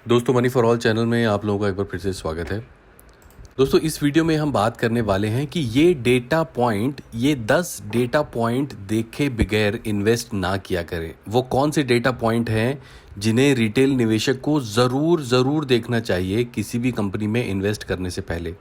दोस्तों, money for all channel में आप लोगों का एक बार फिर से स्वागत है। दोस्तों, इस वीडियो में हम बात करने वाले हैं कि ये 10 डेटा पॉइंट देखे बगैर इन्वेस्ट ना किया करें। वो कौन से डेटा पॉइंट हैं जिन्हें रिटेल निवेशक को ज़रूर देखना चाहिए किसी भी कंपनी में इन्वेस्ट करने से पहले।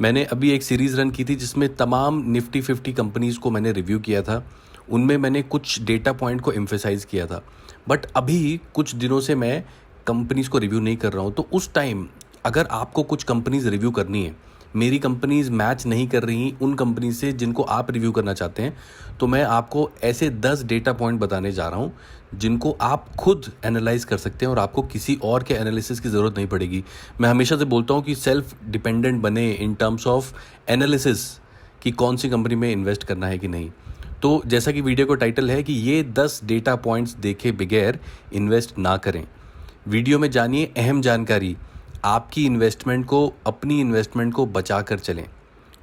मैंने अभी एक सीरीज़ रन की थी जिसमें तमाम निफ्टी 50 कंपनीज़ को मैंने रिव्यू किया था। उनमें मैंने कुछ डेटा पॉइंट को एम्फेसाइज़ किया था, बट अभी कुछ दिनों से मैं कंपनीज़ को रिव्यू नहीं कर रहा हूँ। तो उस टाइम अगर आपको कुछ कंपनीज़ रिव्यू करनी है, मेरी कंपनीज़ मैच नहीं कर रही उन कंपनी से जिनको आप रिव्यू करना चाहते हैं, तो मैं आपको ऐसे 10 डेटा पॉइंट बताने जा रहा हूँ जिनको आप खुद एनालाइज कर सकते हैं और आपको किसी और के एनालिसिस की ज़रूरत नहीं पड़ेगी। मैं हमेशा से बोलता हूँ कि सेल्फ डिपेंडेंट बने इन टर्म्स ऑफ एनालिसिस कि कौन सी कंपनी में इन्वेस्ट करना है कि नहीं। तो जैसा कि वीडियो का टाइटल है कि ये 10 डेटा पॉइंट्स देखे बगैर इन्वेस्ट ना करें। वीडियो में जानिए अहम जानकारी, आपकी अपनी इन्वेस्टमेंट को बचा कर चलें।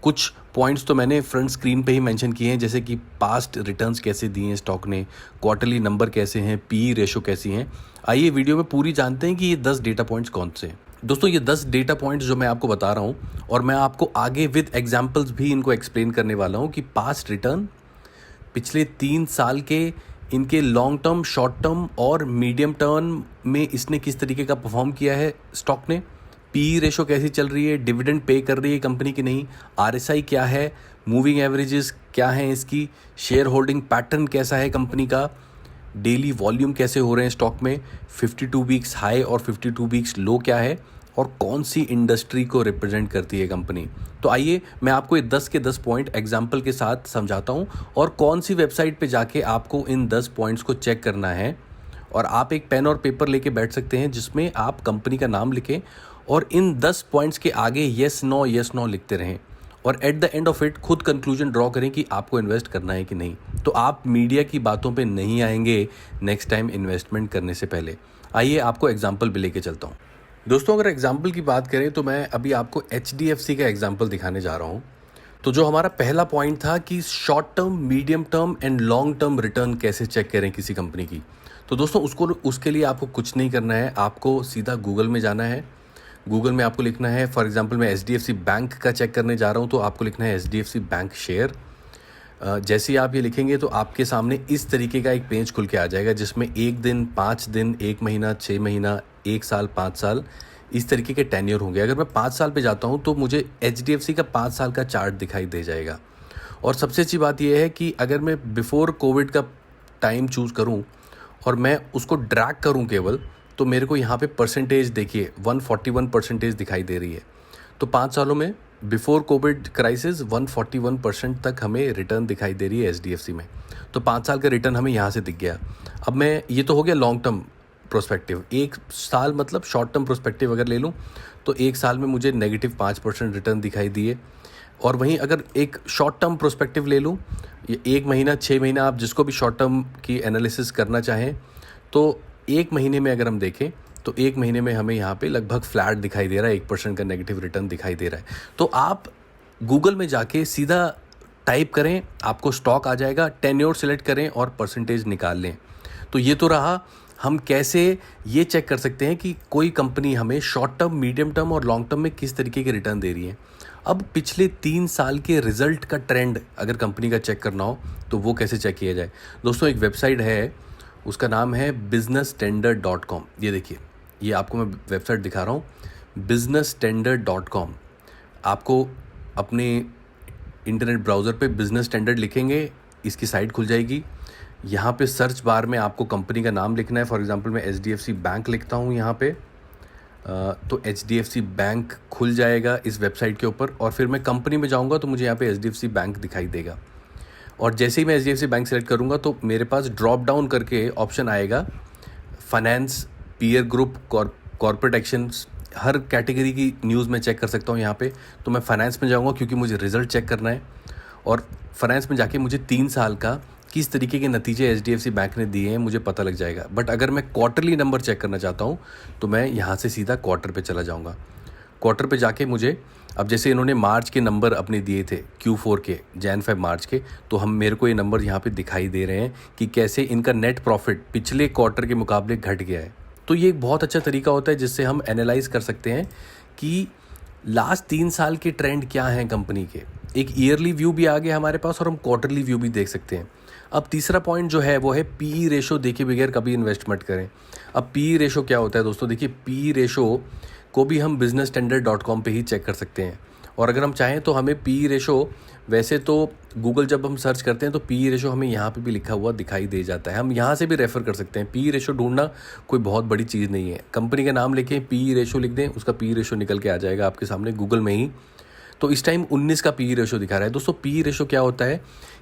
कुछ पॉइंट्स तो मैंने फ्रंट स्क्रीन पे ही मेंशन किए हैं, जैसे कि पास्ट रिटर्न्स कैसे दिए हैं स्टॉक ने, क्वार्टरली नंबर कैसे हैं, पी रेशो कैसी हैं। आइए वीडियो में पूरी जानते हैं कि ये 10 डेटा पॉइंट्स कौन से हैं। दोस्तों, ये 10 डेटा पॉइंट्स जो मैं आपको बता रहा हूँ और मैं आपको आगे विद एग्जाम्पल्स भी इनको एक्सप्लेन करने वाला हूँ कि पास्ट रिटर्न, पिछले 3 साल के इनके लॉन्ग टर्म, शॉर्ट टर्म और मीडियम टर्म में इसने किस तरीके का परफॉर्म किया है स्टॉक ने, पी रेशो कैसी चल रही है, डिविडेंड पे कर रही है कंपनी की नहीं, आरएसआई क्या है, मूविंग एवरेजेस क्या है इसकी, शेयर होल्डिंग पैटर्न कैसा है कंपनी का, डेली वॉल्यूम कैसे हो रहे हैं स्टॉक में, 52 वीक्स हाई और 52 वीक्स लो क्या है, और कौन सी इंडस्ट्री को रिप्रेजेंट करती है कंपनी। तो आइए मैं आपको ये 10 के 10 पॉइंट एग्जाम्पल के साथ समझाता हूँ और कौन सी वेबसाइट पे जाके आपको इन 10 पॉइंट्स को चेक करना है। और आप एक पेन और पेपर लेके बैठ सकते हैं जिसमें आप कंपनी का नाम लिखें और इन 10 पॉइंट्स के आगे येस नो लिखते रहें और at the end of it खुद कंक्लूजन ड्रॉ करें कि आपको इन्वेस्ट करना है कि नहीं। तो आप मीडिया की बातों पे नहीं आएंगे नेक्स्ट टाइम इन्वेस्टमेंट करने से पहले। आइए आपको एग्जाम्पल भी लेके चलता हूँ। दोस्तों, अगर एग्जाम्पल की बात करें तो मैं अभी आपको HDFC का एग्जाम्पल दिखाने जा रहा हूँ। तो जो हमारा पहला पॉइंट था कि short term, medium term and long term return कैसे चेक करें किसी कंपनी की। तो दोस्तों, उसके लिए आपको कुछ नहीं करना है, आपको सीधा गूगल में जाना है। गूगल में आपको लिखना है, फॉर एग्जांपल मैं HDFC बैंक का चेक करने जा रहा हूँ तो आपको लिखना है HDFC बैंक शेयर। जैसे ही आप ये लिखेंगे तो आपके सामने इस तरीके का एक पेज खुल के आ जाएगा जिसमें 1 दिन, 5 दिन, 1 महीना, 6 महीना, 1 साल, 5 साल, इस तरीके के टेन्योर होंगे। अगर मैं 5 साल पे जाता हूँ तो मुझे HDFC का 5 साल का चार्ट दिखाई दे जाएगा। और सबसे अच्छी बात यह है कि अगर मैं बिफोर कोविड का टाइम चूज़ करूँ और मैं उसको ड्रैग करूँ केवल, तो मेरे को यहाँ पे परसेंटेज देखिए 141% दिखाई दे रही है। तो 5 सालों में बिफोर कोविड क्राइसिस 141% तक हमें रिटर्न दिखाई दे रही है HDFC में। तो 5 साल का रिटर्न हमें यहाँ से दिख गया। अब मैं, ये तो हो गया लॉन्ग टर्म प्रोस्पेक्टिव। 1 साल मतलब शॉर्ट टर्म प्रोस्पेक्टिव अगर ले लूँ तो 1 साल में मुझे -5% रिटर्न दिखाई दिए। और वहीं अगर एक शॉर्ट टर्म प्रोस्पेक्टिव ले लूँ, ये 1 महीना, 6 महीना, आप जिसको भी शॉर्ट टर्म की एनालिसिस करना चाहें, तो 1 महीने में अगर हम देखें तो 1 महीने में हमें यहाँ पे लगभग फ्लैट दिखाई दे रहा है, 1% का नेगेटिव रिटर्न दिखाई दे रहा है। तो आप गूगल में जाके सीधा टाइप करें, आपको स्टॉक आ जाएगा, टेन्योर सेलेक्ट करें और परसेंटेज निकाल लें। तो ये तो रहा हम कैसे ये चेक कर सकते हैं कि कोई कंपनी हमें शॉर्ट टर्म, मीडियम टर्म और लॉन्ग टर्म में किस तरीके के रिटर्न दे रही है। अब पिछले 3 साल के रिजल्ट का ट्रेंड अगर कंपनी का चेक करना हो तो वो कैसे चेक किया जाए। दोस्तों, एक वेबसाइट है, उसका नाम है businessstandard.com। ये देखिए, ये आपको मैं वेबसाइट दिखा रहा हूँ, businessstandard.com। आपको अपने इंटरनेट ब्राउज़र पे बिजनेस स्टैंडर्ड लिखेंगे, इसकी साइट खुल जाएगी। यहाँ पे सर्च बार में आपको कंपनी का नाम लिखना है। फॉर एग्जांपल मैं HDFC बैंक लिखता हूँ यहाँ पे, तो HDFC बैंक खुल जाएगा इस वेबसाइट के ऊपर। और फिर मैं कंपनी में जाऊँगा तो मुझे यहाँ पे HDFC बैंक दिखाई देगा। और जैसे ही मैं HDFC बैंक सेलेक्ट करूँगा तो मेरे पास ड्रॉप डाउन करके ऑप्शन आएगा, finance, peer group, corporate actions, हर कैटेगरी की न्यूज़ मैं चेक कर सकता हूँ यहाँ पे। तो मैं फाइनेंस में जाऊँगा क्योंकि मुझे रिजल्ट चेक करना है और फाइनेंस में जाके मुझे 3 साल का किस तरीके के नतीजे HDFC बैंक ने दिए हैं मुझे पता लग जाएगा। बट अगर मैं क्वार्टरली नंबर चेक करना चाहता हूँ तो मैं यहाँ से सीधा क्वार्टर पे चला जाऊँगा। क्वार्टर पे जाके मुझे, अब जैसे इन्होंने मार्च के नंबर अपने दिए थे, Q4 के, जैन फेब मार्च के, तो मेरे को ये नंबर यहाँ पे दिखाई दे रहे हैं कि कैसे इनका नेट प्रॉफिट पिछले क्वार्टर के मुकाबले घट गया है। तो ये एक बहुत अच्छा तरीका होता है जिससे हम एनालाइज कर सकते हैं कि लास्ट 3 साल के ट्रेंड क्या हैं कंपनी के। एक ईयरली व्यू भी आ गया हमारे पास और हम क्वार्टरली व्यू भी देख सकते हैं। अब तीसरा पॉइंट जो है वो है पीई रेशो देखे बगैर कभी इन्वेस्टमेंट करें। अब पीई रेशो क्या होता है दोस्तों, देखिए पीई रेशो को भी हम businessstandard.com पे ही चेक कर सकते हैं। और अगर हम चाहें तो हमें पीई रेशो, वैसे तो गूगल जब हम सर्च करते हैं तो पीई रेशो हमें यहाँ पे भी लिखा हुआ दिखाई दे जाता है, हम यहाँ से भी रेफ़र कर सकते हैं। पीई रेशो ढूंढना कोई बहुत बड़ी चीज़ नहीं है, कंपनी का नाम लिखें, पीई रेशो लिख दें, उसका पीई रेशो निकल के आ जाएगा आपके सामने गूगल में ही। तो इस टाइम 19 का पीई रेशो दिखा रहा है। दोस्तों पीई रेशो क्या होता है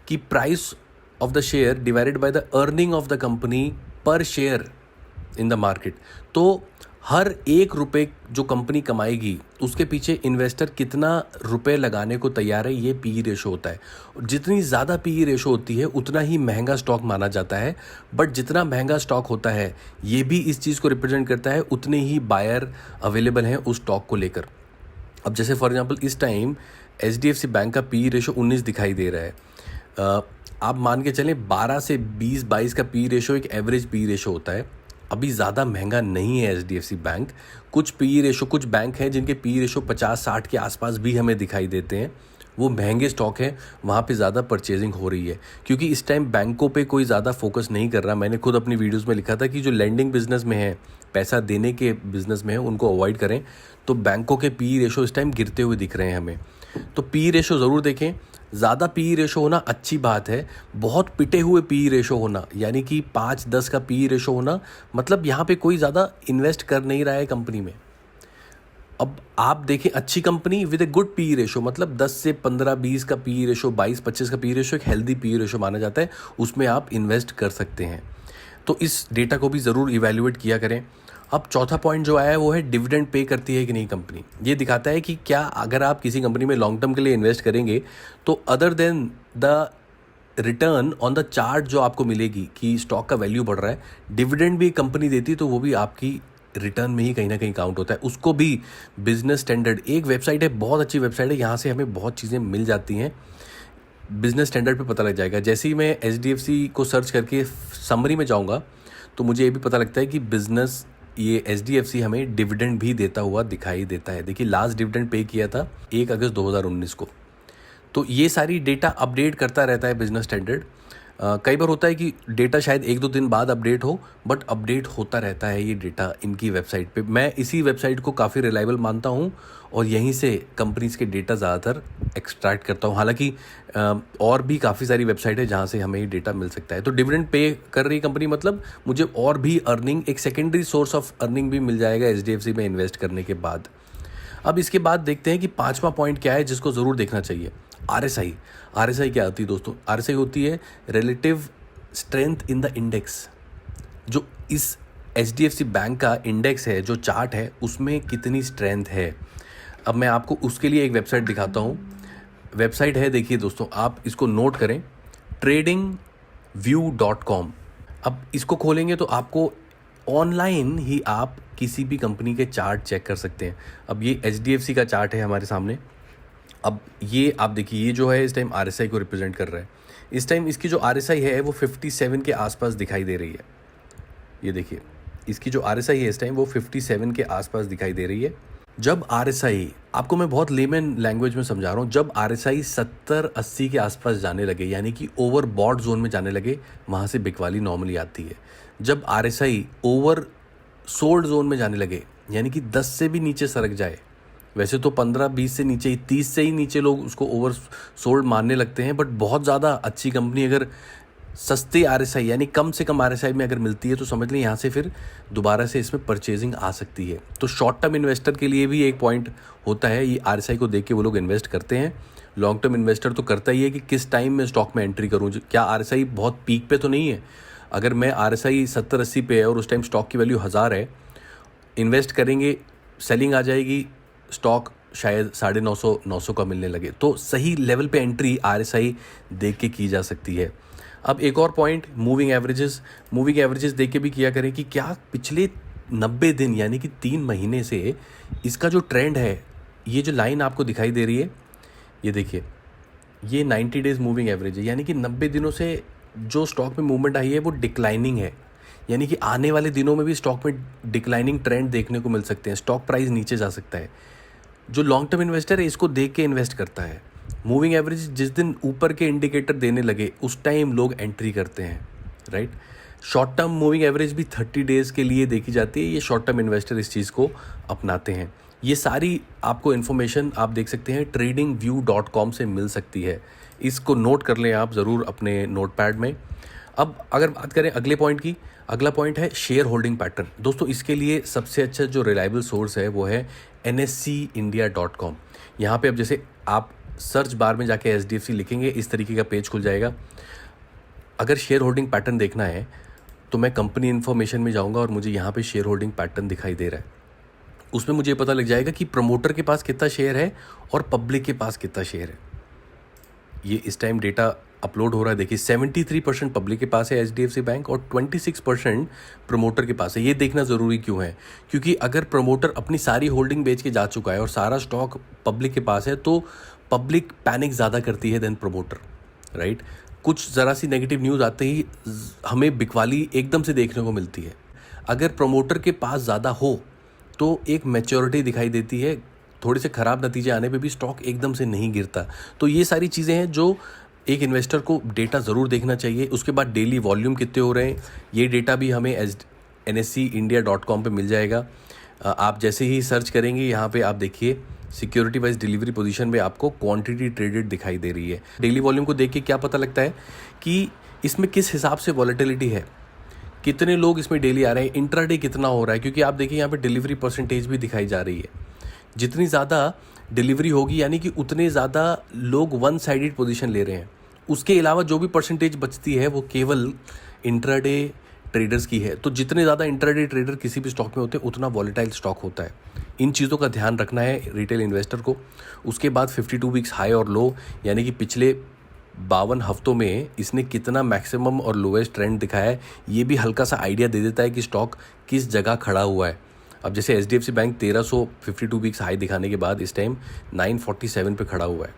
कि price of the share divided by the earning of the company पर शेयर इन द मार्केट। तो हर 1 रुपये जो कंपनी कमाएगी उसके पीछे इन्वेस्टर कितना रुपए लगाने को तैयार है, ये पीई रेशो होता है। जितनी ज़्यादा पीई रेशो होती है उतना ही महंगा स्टॉक माना जाता है, बट जितना महंगा स्टॉक होता है ये भी इस चीज़ को रिप्रेजेंट करता है उतने ही बायर अवेलेबल हैं उस स्टॉक को लेकर। अब जैसे फॉर एग्जांपल इस टाइम HDFC बैंक का पीई रेशो 19 दिखाई दे रहा है। आप मान के चलें 12 से 20-22 का पीई रेशो एक एवरेज पीई रेशो होता है। अभी ज़्यादा महंगा नहीं है HDFC बैंक। कुछ पीई रेशो, कुछ बैंक हैं जिनके पीई रेशो 50-60 के आसपास भी हमें दिखाई देते हैं, वो महंगे स्टॉक हैं, वहाँ पे ज़्यादा परचेजिंग हो रही है क्योंकि इस टाइम बैंकों पे कोई ज़्यादा फोकस नहीं कर रहा। मैंने खुद अपनी वीडियोस में लिखा था कि जो लैंडिंग बिजनेस में है, पैसा देने के बिजनेस में है, उनको अवॉइड करें। तो बैंकों के पीई रेशो इस टाइम गिरते हुए दिख रहे हैं हमें। तो पीई रेशो ज़रूर देखें। ज़्यादा पीई रेशो होना अच्छी बात है, बहुत पिटे हुए पीई रेशो होना यानी कि 5-10 का पीई रेशो होना मतलब यहाँ पे कोई ज़्यादा इन्वेस्ट कर नहीं रहा है कंपनी में। अब आप देखें अच्छी company with a good PE ratio, मतलब 10 से 15-20 का पीई रेशो, 22-25 का पीई रेशो एक हेल्दी पीई रेशो माना जाता है, उसमें आप इन्वेस्ट कर सकते हैं। तो इस डेटा को भी ज़रूर इवैल्यूएट किया करें। अब चौथा पॉइंट जो आया है वो है डिविडेंड पे करती है कि नहीं कंपनी। ये दिखाता है कि क्या अगर आप किसी कंपनी में लॉन्ग टर्म के लिए इन्वेस्ट करेंगे तो other than the return on the chart जो आपको मिलेगी कि स्टॉक का वैल्यू बढ़ रहा है, डिविडेंड भी कंपनी देती तो वो भी आपकी रिटर्न में ही कहीं ना कहीं काउंट होता है। उसको भी बिजनेस स्टैंडर्ड एक वेबसाइट है, बहुत अच्छी वेबसाइट है, यहाँ से हमें बहुत चीज़ें मिल जाती हैं। बिजनेस स्टैंडर्ड पे पता लग जाएगा। जैसे ही मैं HDFC को सर्च करके समरी में जाऊँगा तो मुझे ये भी पता लगता है कि बिजनेस ये HDFC हमें डिविडेंड भी देता हुआ दिखाई देता है। देखिए लास्ट डिविडेंड पे किया था 1 अगस्त 2019 को। तो ये सारी डेटा अपडेट करता रहता है बिजनेस स्टैंडर्ड। कई बार होता है कि डेटा शायद 1-2 दिन बाद अपडेट हो, बट अपडेट होता रहता है ये डेटा इनकी वेबसाइट पे। मैं इसी वेबसाइट को काफ़ी रिलायबल मानता हूँ और यहीं से कंपनीज़ के डेटा ज़्यादातर एक्सट्रैक्ट करता हूँ। हालांकि और भी काफ़ी सारी वेबसाइट है जहाँ से हमें ये डेटा मिल सकता है। तो डिविडेंड पे कर रही कंपनी मतलब मुझे और भी अर्निंग, एक सेकेंडरी सोर्स ऑफ अर्निंग भी मिल जाएगा HDFC में इन्वेस्ट करने के बाद। अब इसके बाद देखते हैं कि 5वां पॉइंट क्या है जिसको ज़रूर देखना चाहिए। RSI क्या होती है दोस्तों? RSI होती है relative strength in the index. जो इस HDFC बैंक का इंडेक्स है, जो चार्ट है, उसमें कितनी स्ट्रेंथ है। अब मैं आपको उसके लिए एक वेबसाइट दिखाता हूँ। वेबसाइट है, देखिए दोस्तों, आप इसको नोट करें, tradingview.com। अब इसको खोलेंगे तो आपको ऑनलाइन ही आप किसी भी कंपनी के चार्ट चेक कर सकते हैं। अब ये HDFC का चार्ट है हमारे सामने। अब ये आप देखिए, ये जो है इस टाइम RSI को रिप्रेजेंट कर रहा है। इस टाइम इसकी जो RSI है वो 57 के आसपास दिखाई दे रही है। ये देखिए, इसकी जो RSI है इस टाइम वो 57 के आसपास दिखाई दे रही है। जब RSI, आपको मैं बहुत लेमन लैंग्वेज में समझा रहा हूँ, जब RSI 70-80 के आसपास जाने लगे यानी कि ओवर बॉट जोन में जाने लगे, वहाँ से बिकवाली नॉर्मली आती है। जब RSI ओवर सोल्ड जोन में जाने लगे यानी कि 10 से भी नीचे सरक जाए, वैसे तो 15-20 से नीचे, 30 से ही नीचे लोग उसको ओवर सोल्ड मानने लगते हैं, बट बहुत ज़्यादा अच्छी कंपनी अगर सस्ते RSI यानी कम से कम RSI में अगर मिलती है तो समझ लें यहाँ से फिर दोबारा से इसमें परचेजिंग आ सकती है। तो शॉर्ट टर्म इन्वेस्टर के लिए भी एक पॉइंट होता है, ये RSI को देख के वो लोग इन्वेस्ट करते हैं। लॉन्ग टर्म इन्वेस्टर तो करता ही है कि किस टाइम में स्टॉक में एंट्री करूँ, क्या RSI बहुत पीक पे तो नहीं है। अगर मैं RSI 70-80 पे है और उस टाइम स्टॉक की वैल्यू 1000 है, इन्वेस्ट करेंगे, सेलिंग आ जाएगी, स्टॉक शायद 950-900 का मिलने लगे, तो सही लेवल पे एंट्री RSI देख के की जा सकती है। अब एक और पॉइंट, मूविंग एवरेजेस देख के भी किया करें कि क्या पिछले 90 दिन यानी कि 3 महीने से इसका जो ट्रेंड है, ये जो लाइन आपको दिखाई दे रही है, ये देखिए, ये 90 डेज़ मूविंग एवरेज है, यानी कि 90 दिनों से जो स्टॉक में मूवमेंट आई है वो डिक्लाइनिंग है। यानी कि आने वाले दिनों में भी स्टॉक में डिक्लाइनिंग ट्रेंड देखने को मिल सकते हैं, स्टॉक प्राइस नीचे जा सकता है। जो लॉन्ग टर्म इन्वेस्टर है इसको देख के इन्वेस्ट करता है। मूविंग एवरेज जिस दिन ऊपर के इंडिकेटर देने लगे उस टाइम लोग एंट्री करते हैं, right. Short term moving average भी 30 डेज़ के लिए देखी जाती है, ये शॉर्ट टर्म इन्वेस्टर इस चीज़ को अपनाते हैं। ये सारी आपको इन्फॉर्मेशन आप देख सकते हैं tradingview.com से मिल सकती है, इसको नोट कर लें आप ज़रूर अपने नोटपैड में। अब अगर बात करें अगले पॉइंट की, अगला पॉइंट है शेयर होल्डिंग पैटर्न। दोस्तों इसके लिए सबसे अच्छा जो रिलायबल सोर्स है वो है NSEindia.com। यहाँ पे अब जैसे आप सर्च बार में जाके HDFC लिखेंगे, इस तरीके का पेज खुल जाएगा। अगर शेयर होल्डिंग पैटर्न देखना है तो मैं कंपनी इन्फॉर्मेशन में जाऊँगा और मुझे यहाँ पे शेयर होल्डिंग पैटर्न दिखाई दे रहा है। उसमें मुझे पता लग जाएगा कि प्रमोटर के पास कितना शेयर है और पब्लिक के पास कितना शेयर है। ये इस टाइम डेटा अपलोड हो रहा है, देखिए 73% पब्लिक के पास है HDFC बैंक और 26% प्रमोटर के पास है। ये देखना ज़रूरी क्यों है, क्योंकि अगर प्रमोटर अपनी सारी होल्डिंग बेच के जा चुका है और सारा स्टॉक पब्लिक के पास है तो पब्लिक पैनिक ज़्यादा करती है देन प्रमोटर, राइट। कुछ ज़रा सी नेगेटिव न्यूज़ आते ही हमें बिकवाली एकदम से देखने को मिलती है। अगर प्रमोटर के पास ज़्यादा हो तो एक मैच्योरिटी दिखाई देती है, थोड़े से ख़राब नतीजे आने पे भी स्टॉक एकदम से नहीं गिरता। तो ये सारी चीज़ें हैं जो एक इन्वेस्टर को डेटा ज़रूर देखना चाहिए। उसके बाद डेली वॉल्यूम कितने हो रहे हैं, ये डेटा भी हमें NSEindia.com पे मिल जाएगा। आप जैसे ही सर्च करेंगे यहाँ पे आप देखिए सिक्योरिटी वाइज डिलीवरी पोजीशन में आपको क्वांटिटी ट्रेडेड दिखाई दे रही है। डेली वॉल्यूम को देख के क्या पता लगता है कि इसमें किस हिसाब से वॉलेटिलिटी है, कितने लोग इसमें डेली आ रहे हैं, इंट्राडे कितना हो रहा है। क्योंकि आप देखिए यहाँ पे डिलीवरी परसेंटेज भी दिखाई जा रही है। जितनी ज़्यादा डिलीवरी होगी यानी कि उतने ज़्यादा लोग वन साइडेड पोजीशन ले रहे हैं। उसके अलावा जो भी परसेंटेज बचती है वो केवल इंट्राडे ट्रेडर्स की है। तो जितने ज़्यादा इंट्राडे ट्रेडर किसी भी स्टॉक में होते हैं उतना वॉलेटाइल स्टॉक होता है। इन चीज़ों का ध्यान रखना है रिटेल इन्वेस्टर को। उसके बाद 52 वीक्स हाई और लो यानी कि पिछले 52 हफ्तों में इसने कितना मैक्सिमम और लोएस्ट ट्रेंड दिखाया है, ये भी हल्का सा आइडिया दे देता है कि स्टॉक किस जगह खड़ा हुआ है। अब जैसे HDFC बैंक 1352 वीक्स हाई दिखाने के बाद इस टाइम 947 पे खड़ा हुआ है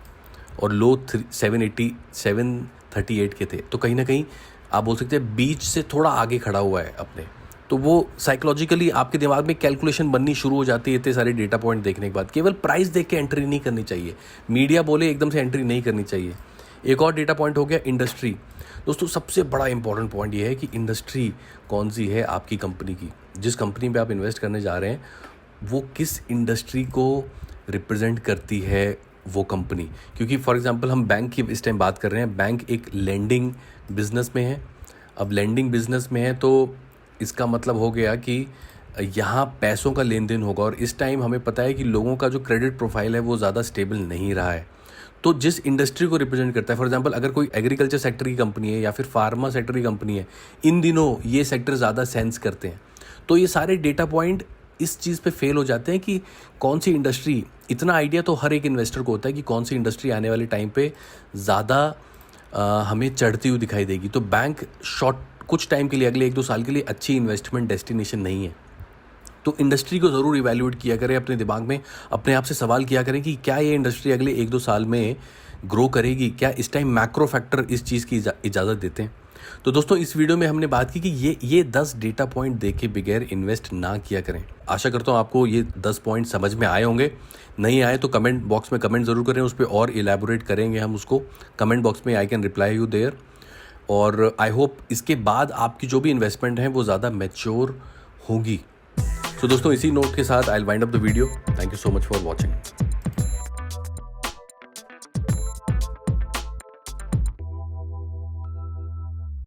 और लो 738 के थे। तो कहीं ना कहीं आप बोल सकते हैं बीच से थोड़ा आगे खड़ा हुआ है अपने। तो वो साइकोलॉजिकली आपके दिमाग में कैलकुलेशन बननी शुरू हो जाती है इतने सारे डेटा पॉइंट देखने के बाद। केवल प्राइस देख के एंट्री नहीं करनी चाहिए, मीडिया बोले एकदम से एंट्री नहीं करनी चाहिए। एक और डेटा पॉइंट हो गया इंडस्ट्री। दोस्तों सबसे बड़ा इंपॉर्टेंट पॉइंट ये है कि इंडस्ट्री कौन सी है आपकी कंपनी की, जिस कंपनी पे आप इन्वेस्ट करने जा रहे हैं वो किस इंडस्ट्री को रिप्रेजेंट करती है वो कंपनी। क्योंकि फॉर एग्जांपल हम बैंक की इस टाइम बात कर रहे हैं, बैंक एक लेंडिंग बिजनेस में है। अब लेंडिंग बिजनेस में है तो इसका मतलब हो गया कि यहाँ पैसों का लेन देन होगा और इस टाइम हमें पता है कि लोगों का जो क्रेडिट प्रोफाइल है वो ज़्यादा स्टेबल नहीं रहा है। तो जिस इंडस्ट्री को रिप्रेजेंट करता है, फॉर एग्जांपल अगर कोई एग्रीकल्चर सेक्टर की कंपनी है या फिर फार्मा सेक्टर की कंपनी है, इन दिनों ये सेक्टर ज़्यादा सेंस करते हैं। तो ये सारे डेटा पॉइंट इस चीज़ पे फेल हो जाते हैं कि कौन सी इंडस्ट्री, इतना आइडिया तो हर एक इन्वेस्टर को होता है कि कौन सी इंडस्ट्री आने वाले टाइम पे ज़्यादा हमें चढ़ती हुई दिखाई देगी। तो बैंक शॉर्ट कुछ टाइम के लिए, अगले 1-2 साल के लिए अच्छी इन्वेस्टमेंट डेस्टिनेशन नहीं है। तो इंडस्ट्री को ज़रूर इवैल्यूएट किया करें, अपने दिमाग में अपने आप से सवाल किया करें कि क्या ये इंडस्ट्री अगले 1-2 साल में ग्रो करेगी, क्या इस टाइम मैक्रो फैक्टर इस चीज़ की इजाज़त देते हैं। तो दोस्तों इस वीडियो में हमने बात की कि ये 10 डेटा पॉइंट देखे बगैर इन्वेस्ट ना किया करें। आशा करता हूँ आपको ये 10 पॉइंट समझ में आए होंगे। नहीं आए तो कमेंट बॉक्स में कमेंट ज़रूर करें, उस पर और इलेबोरेट करेंगे हम उसको कमेंट बॉक्स में। I can reply you there. और आई होप इसके बाद आपकी जो भी इन्वेस्टमेंट है वो ज़्यादा मैच्योर होगी। तो दोस्तों इसी नोट के साथ I will wind up the video. Thank you so much for watching.